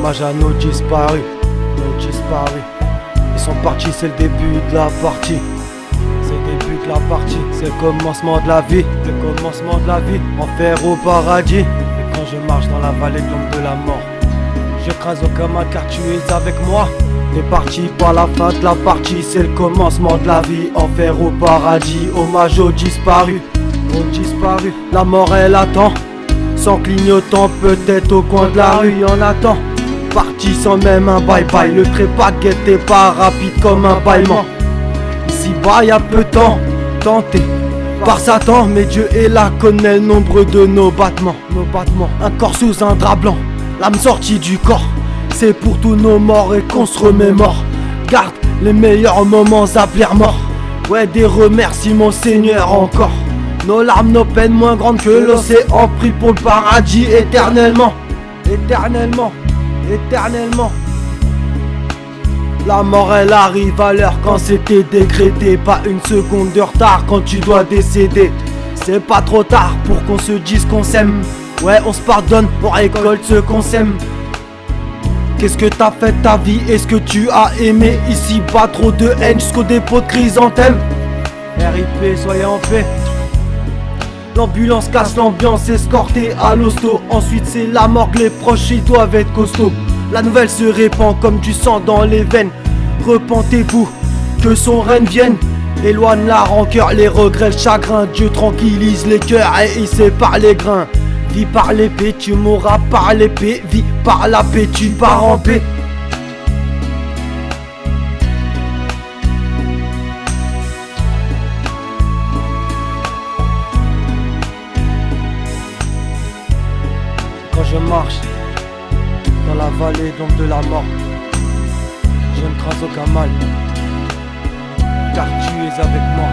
Hommage à nos disparus, nos disparus. Ils sont partis, c'est le début de la partie. C'est le début de la partie, c'est le commencement de la vie. Le commencement de la vie, enfer au paradis. Et quand je marche dans la vallée de l'ombre de la mort, j'écrase aucun mal car tu es avec moi. T'es parti par la fin de la partie, c'est le commencement de la vie. Enfer au paradis, hommage aux disparus. Aux disparus, la mort elle attend. Sans clignotant, peut-être au coin de la rue, y'en attend. Parti sans même un bye-bye, le trépas était pas rapide comme un bâillement. Ici-bas y'a peu de temps, tenté par Satan, mais Dieu est là, connaît le nombre de nos battements. Un corps sous un drap blanc, l'âme sortie du corps. C'est pour tous nos morts et qu'on se remémore. Garde les meilleurs moments à plaire mort. Ouais, des remerciements Seigneur encore. Nos larmes, nos peines moins grandes que l'océan, pris pour le paradis éternellement. Éternellement, éternellement. La mort elle arrive à l'heure quand c'était décrété. Pas une seconde de retard quand tu dois décéder. C'est pas trop tard pour qu'on se dise qu'on s'aime. Ouais, on se pardonne, on récolte ce qu'on sème. Qu'est-ce que t'as fait de ta vie? Est-ce que tu as aimé? Ici pas trop de haine jusqu'au dépôt de chrysanthème. RIP, soyez en paix. L'ambulance casse l'ambiance, escortée à l'hosto. Ensuite c'est la morgue, les proches ils doivent être costauds. La nouvelle se répand comme du sang dans les veines. Repentez-vous, que son règne vienne. Éloigne la rancœur, les regrets, le chagrin. Dieu tranquillise les cœurs et il sépare les grains. Vis par l'épée, tu mourras par l'épée. Vis par la paix, tu pars en paix. Quand je marche dans la vallée d'ombre de la mort, je ne crains aucun mal, car tu es avec moi.